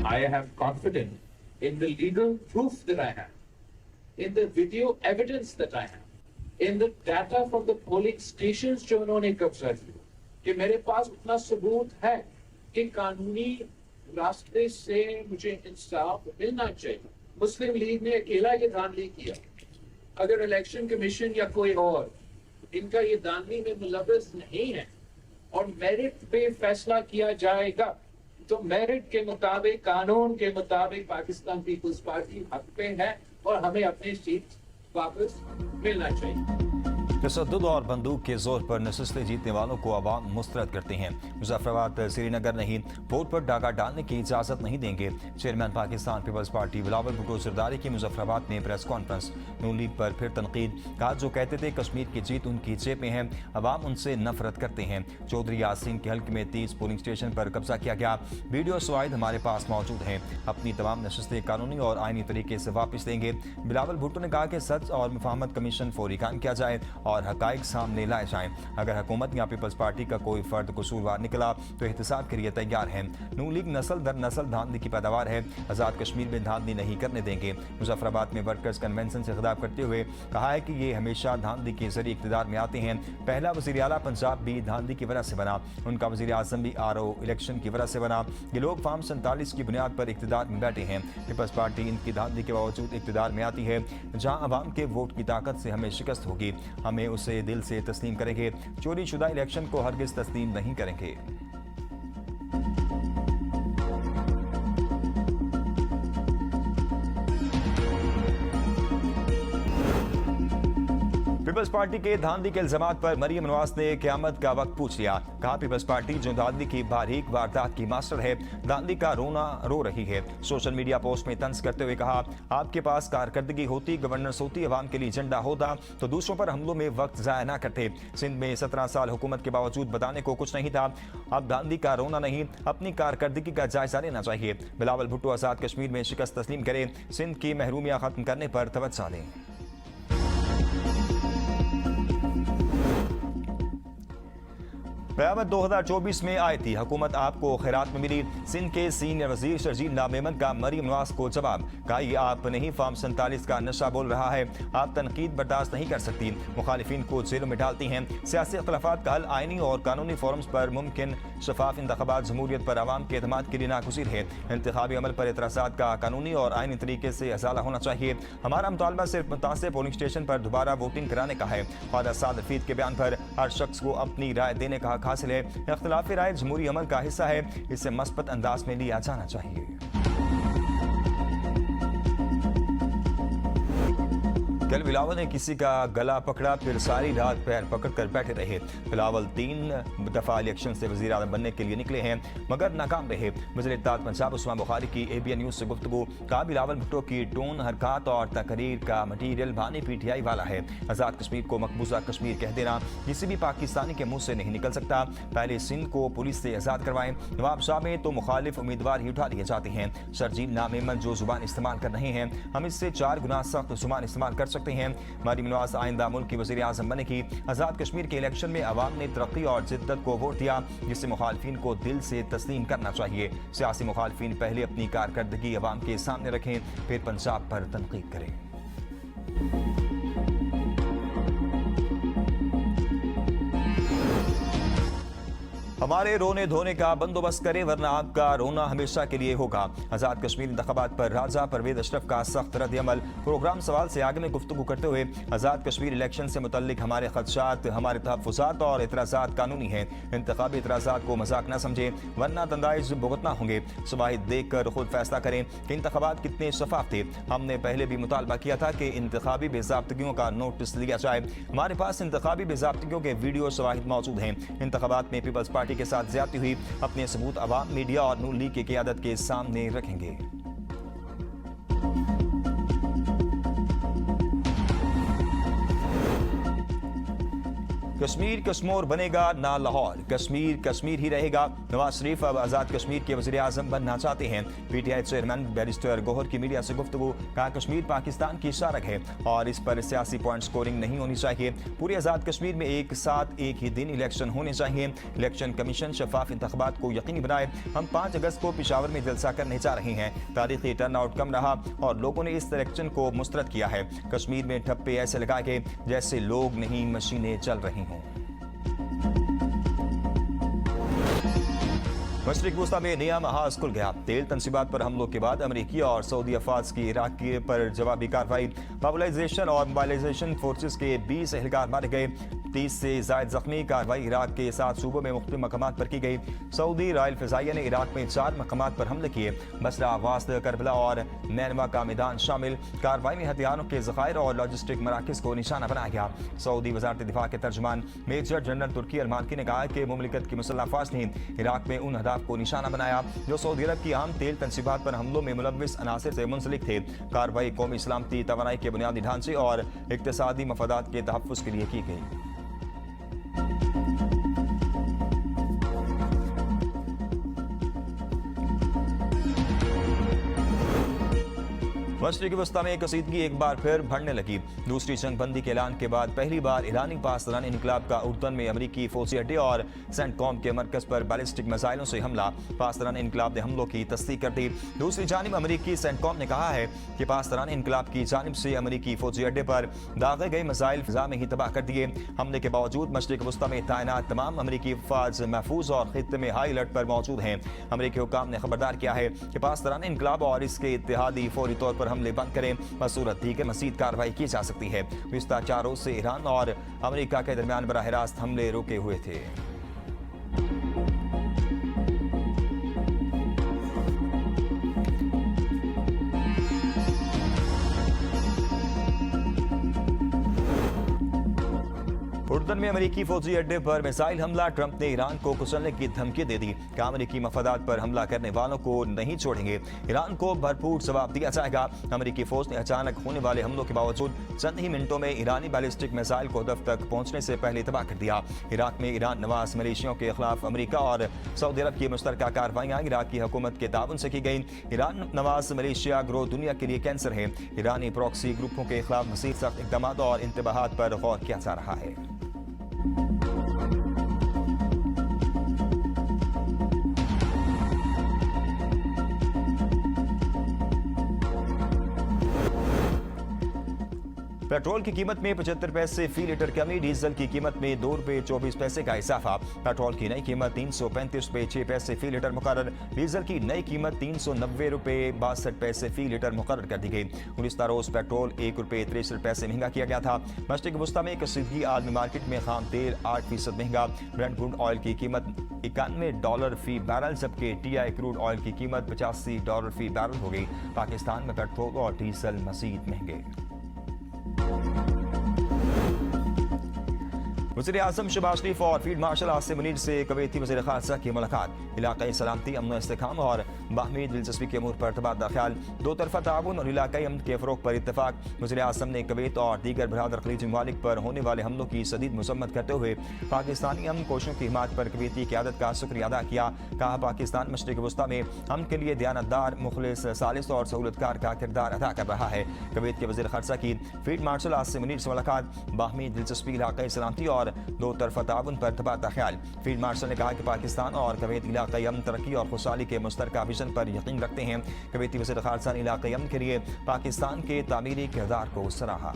I have confidence in the legal proof that I have, in the video evidence that I have, in the data from the polling stations जो उन्होंने कब्जा किया, कि मेरे पास उतना सबूत है कि कानूनी रास्ते से मुझे इंसाफ मिलना चाहिए। मुस्लिम लीग ने अकेला ये धांधली किया। अगर इलेक्शन कमीशन या कोई और इनका ये धांधली में मुलव्वस नहीं है और मेरिट पे फैसला किया जाएगा, तो मेरिट के मुताबिक, कानून के मुताबिक पाकिस्तान पीपल्स पार्टी हक पे है और हमें अपनी सीट वापस मिलना चाहिए। तशद्दुद और बंदूक के जोर पर नशिस्तें जीतने वालों को अवाम मुस्तरद करते हैं। मुजफ्फराबाद श्रीनगर नहीं, वोट पर डाका डालने की इजाज़त नहीं देंगे। चेयरमैन पाकिस्तान पीपल्स पार्टी बिलावल भुट्टो जरदारी की मुजफ्फराबाद में प्रेस कॉन्फ्रेंस। नून लीग पर फिर तनकीद। कहा जो कहते थे कश्मीर की जीत उनकी जेब में है, अवाम उनसे नफरत करते हैं। चौधरी यासीन के हल्के में 30 पोलिंग स्टेशन पर कब्जा किया गया। वीडियो सवाइद हमारे पास मौजूद हैं। अपनी तमाम नशिस्तें कानूनी और आईनी तरीके से वापस देंगे। बिलावल भुट्टो ने कहा कि सच और मुफाहमत कमीशन फौरी कायम किया जाए और हकाइक सामने लाए जाएं। अगर हुकूमत या पीपल्स पार्टी का कोई फर्द कसूरवार निकला तो एहतसाब के लिए तैयार है। नून लीग नस्ल दर नस्ल धांधली की पैदावार है, आज़ाद कश्मीर में धांधली नहीं करने देंगे। मुजफ्फराबाद में वर्कर्स कन्वेंशन से खिताब करते हुए कहा है कि ये हमेशा धांधली के जरिए इक़्तिदार में आते हैं। पहला वज़ीर आला पंजाब भी धांधली की वजह से बना, उनका वज़ीर आज़म भी RO इलेक्शन की वजह से बना। ये लोग फार्म 47 की बुनियाद पर इक़्तिदार में बैठे हैं। पीपल्स पार्टी इनकी धांधली के बावजूद इक़्तिदार में आती है। जहाँ अवाम के वोट की ताकत से हमें शिकस्त होगी, हमें उसे दिल से तस्लीम करेंगे। चोरी शुदा इलेक्शन को हरगिज़ तस्लीम नहीं करेंगे। पीपल्स पार्टी के धांधली के इल्जामात पर मरियम नवाज ने क़यामत का वक्त पूछ लिया। कहा पीपल्स पार्टी जो धांधली की बारीक वारदात की मास्टर है, धांधली का रोना रो रही है। सोशल मीडिया पोस्ट में तंज करते हुए कहा आपके पास कारकर्दगी होती, गवर्नेंस होती, अवाम के लिए एजेंडा होता तो दूसरों पर हमलों में वक्त ज़ाया ना करते। सिंध में 17 साल हुकूमत के बावजूद बताने को कुछ नहीं था। अब धांधली का रोना नहीं, अपनी कारकर्दगी का जायजा लेना चाहिए। बिलावल भुट्टो आज़ाद कश्मीर में शिकस्त तस्लीम करें, सिंध की महरूमियाँ खत्म करने पर तवज्जो दें। क़यामत 2024 में आई थी, हुकूमत आपको खैरात में मिली। सिंध के सीनियर वजीर शर्जील नामेमन का मरियम नवाज को जवाब। कहा ये आप नहीं, फार्म 47 का नशा बोल रहा है। आप तनकीद बर्दाश्त नहीं कर सकती, मुखालिफिन को जेलों में डालती हैं। सियासी इख्तलाफात का हल आईनी और कानूनी फोरम्स पर मुमकिन। शफाफ इंतखाबात जमहूरियत पर आवाम के एतमाद के लिए नागुज़ीर है। इंतखाबी अमल पर एतराज़ात का कानूनी और आईनी तरीके से अज़ाला होना चाहिए। हमारा मुतालबा सिर्फ मुतासिर पोलिंग स्टेशन पर दोबारा वोटिंग कराने का है। ख्वाजा साद हफीज के बयान पर हर शख्स को अपनी राय देने का हक हासिल है। इख्तिलाफी राय जमहूरी अमल का हिस्सा है, इसे मस्बत अंदाज में लिया जाना चाहिए। कल बिलावल ने किसी का गला पकड़ा, फिर सारी रात पैर पकड़ कर बैठे रहे। बिलावल 3 दफा इलेक्शन से वज़ीर आज़म बनने के लिए निकले हैं मगर नाकाम रहे। वज़ीर इत्तेहाद पंजाब उस्मान बुखारी की ABN न्यूज़ से गुफ्तगू। कहा बिलावल भुट्टो की टोन, हरकत और तकरीर का मटीरियल भानी PTI वाला है। आज़ाद कश्मीर को मकबूजा कश्मीर कह देना किसी भी पाकिस्तानी के मुंह से नहीं निकल सकता। पहले सिंध को पुलिस से आज़ाद करवाएं। नवाबशाह में तो मुखालिफ उम्मीदवार ही उठा लिए जाते हैं। शर्जील नामेमन जो जुबान इस्तेमाल कर रहे हैं, हम इससे 4 गुना सख्त जुबान इस्तेमाल कर सकते हैं। मरियम नवाज आइंदा मुल्क की वज़ीर आज़म बनेगी। आज़ाद कश्मीर के इलेक्शन में अवाम ने तरक्की और जिद्दत को वोट दिया, जिसे मुखालिफिन को दिल से तस्लीम करना चाहिए। सियासी मुखालिफिन पहले अपनी कारकर्दगी अवाम के सामने रखें, फिर पंजाब पर तनकीद करें। हमारे रोने धोने का बंदोबस्त करें वरना आपका रोना हमेशा के लिए होगा। आज़ाद कश्मीर इंतखाबात पर राजा परवेज अशरफ का सख्त रद्द-ए-अमल। प्रोग्राम सवाल से आगे में गुफ्तगू करते हुए आज़ाद कश्मीर इलेक्शन से मुतल्लिक हमारे खदशात, हमारे तहफ़्फ़ुज़ात और एतराज़ात कानूनी हैं। इंतखाबी एतराज़ात को मजाक न समझें वरना तंदाइज भुगतना होंगे। शवाहिद देख कर खुद फैसला करें कि इंतखाबात कितने शफाफ थे। हमने पहले भी मुतालबा किया था कि इंतखाबी बेज़ाब्तगियों का नोटिस लिया जाए। हमारे पास इंतखाबी बेज़ाब्तगियों के वीडियो शवाहिद मौजूद हैं। इंतखाबात में पीपल्स पार्टी के साथ ज्यादती हुई, अपने सबूत अवाम, मीडिया और नून लीग की क़यादत के सामने रखेंगे। कश्मीर कश्मोर बनेगा ना लाहौर, कश्मीर कश्मीर ही रहेगा। नवाज शरीफ अब आज़ाद कश्मीर के वज़ीर आज़म बनना चाहते हैं। पीटीआई चेयरमैन बैरिस्टर गौहर की मीडिया से गुफ्तगू, कहा कश्मीर पाकिस्तान की शारक है और इस पर सियासी पॉइंट स्कोरिंग नहीं होनी चाहिए। पूरे आज़ाद कश्मीर में एक साथ एक ही दिन इलेक्शन होने चाहिए। इलेक्शन कमीशन शफाफ इंतखाबात को यकीनी बनाए। हम 5 अगस्त को पेशावर में जलसा करने जा रहे हैं। तारीखी टर्नआउट कम रहा और लोगों ने इस इलेक्शन को मुस्तरद किया है। कश्मीर में ठप्पे ऐसे लगाए गए जैसे लोग नहीं मशीनें चल रही हों। मशरिक वस्ता में नया महाज खुल गया। तेल तनसीबात पर हमलों के बाद अमरीकी और सऊदी अफवाज की इराक पर जवाबी कार्रवाई। मोबिलाइजेशन और मोबाइलाइजेशन फोर्सेस के 20 एहलकार मारे गए, 30 से जायद जख्मी। कार्रवाई इराक के 7 सूबों में मुख्तलिफ मकामात पर की गई। सऊदी रॉयल फ़िज़ाइया ने इराक में 4 मकामात पर हमले किए। बसरा, वास्त, करबला और नैनवा का मैदान शामिल। कार्रवाई में हथियारों के ज़खायर और लॉजिस्टिक मराकज़ को निशाना बनाया गया। सऊदी वज़ारत दिफा के तर्जुमान मेजर जनरल तुर्की अल-माल्की ने कहा कि मुमलिकत की मुसल्लह अफ़वाज ने इराक में उन अहदाफ को निशाना बनाया जो सऊदी अरब की अहम तेल तनसीबात पर हमलों में मुलव्विस अनासर से मुंसलिक थे। कार्रवाई कौमी सलामती, तवानाई के बुनियादी ढांचे और इक्तिसादी मफादात के तहफ़्फ़ुज़ के लिए की गई। मशरिक़ी वस्ता में कसीदगी एक बार फिर बढ़ने लगी। दूसरी जंग बंदी के ऐलान के बाद पहली बार ईरानी पासदान इनकलाब का उर्दन में अमरीकी फौजी अड्डे और सेंटकॉम के मरकज पर बैलिस्टिक मिसाइलों से हमला। पासदान इनकलाब ने हमलों की तस्दीक कर दी। दूसरी जानिब अमरीकी सेंटकॉम ने कहा है कि पासदान इनकलाब की जानिब से अमरीकी फौजी अड्डे पर दागे गए मिसाइल फिजा में ही तबाह कर दिए। हमले के बावजूद मशरिक़ी वस्ता में तैनात तमाम अमरीकी अफवाज महफूज और खित्ते में हाई अलर्ट पर मौजूद हैं। अमरीकी हुक्काम ने खबरदार किया है कि पासदान इनकलाब और इसके इत्तेहादी फौरी तौर पर हमले बंद करें, बसूरत थी कि मज़ीद कार्रवाई की जा सकती है। पिछले 4 रोज से ईरान और अमेरिका के दरमियान बराह रास्त हमले रुके हुए थे। उर्दन में अमेरिकी फौजी अड्डे पर मिसाइल हमला। ट्रंप ने ईरान को कुचलने की धमकी दे दी। कहा अमेरिकी मफादात पर हमला करने वालों को नहीं छोड़ेंगे, ईरान को भरपूर जवाब दिया जाएगा। अमेरिकी फौज ने अचानक होने वाले हमलों के बावजूद चंद ही मिनटों में ईरानी बैलिस्टिक मिसाइल को हदफ तक पहुंचने से पहले तबाह कर दिया। इराक में ईरान नवाज मलेशियों के खिलाफ अमेरिका और सऊदी अरब की मुश्तरका कार्रवाइयाँ इराक की हुकूमत के ताउन से की गई। ईरान नवाज मलेशिया ग्रोह दुनिया के लिए कैंसर है। ईरानी प्रॉक्सी ग्रुपों के खिलाफ मज़ीद सख्त इक़दाम और इंतबाहात पर गौर किया जा रहा है। पेट्रोल की कीमत में 75 पैसे फी लीटर कमी। डीजल की कीमत में 2 रुपये 24 पैसे का इजाफा। पेट्रोल की नई कीमत 335 रुपये 6 पैसे फी लीटर मुकर्रर। डीजल की नई कीमत 390 रुपये 62 पैसे फी लीटर मुकर्रर कर दी गई। 19 रोज पेट्रोल 1 रुपये 63 पैसे महंगा किया गया था। मशरिक़ी वस्ता में कसीदगी। आलमी मार्केट में खाम तेल 8% महंगा। ब्रेंट क्रूड ऑयल की कीमत $91 फी बैरल, जबकि TI क्रूड ऑयल की कीमत $85 फी बैरल हो गई। पाकिस्तान में पेट्रोल और डीजल मजीद महंगे। वज़ीर आज़म शहबाज शरीफ और फील्ड मार्शल आसिम मुनीर से कुवैती वज़ीर ख़ारजा की मुलाकात। इलाक़ाई सलामती, अमन व इस्तेहकाम और बाहमी दिलचस्पी के अमूर पर तबादला ख्याल। 2 तरफ़ा ताउन और इलाक़ाई अमन के फ़रोग़ पर इत्तफ़ाक़। वज़ीर आज़म ने कुवैत और दीगर बरहादर ख़लीजी ममालिक पर होने वाले हमलों की शदीद मज़म्मत करते हुए पाकिस्तानी अमन कोशिशों की हिमायत पर कुवैती क़यादत का शुक्रिया अदा किया। कहा पाकिस्तान मशरिक़ी वस्ता में अमन के लिए दयानतदार, मुखलिस, सालिस और सहूलतकार का किरदार अदा कर रहा है। कुवैत के वज़ीर ख़ारजा की फील्ड मार्शल आसिम मुनीर से मुलाकात। बाहमी दिलचस्पी, इलाक़ाई सलामती और 2 तरफ़ा ताउन पर तबादला ख्याल। फील्ड मार्शल ने कहा कि पाकिस्तान और कुवैत इलाक़ाई अमन, तरक्की और खुशहाली के मुश्तरका विजन पर यकीन रखते हैं। कुवैती वज़ीर ख़ारजा ने इलाक़ाई अमन के लिए पाकिस्तान के तामीरी किरदार को सराहा।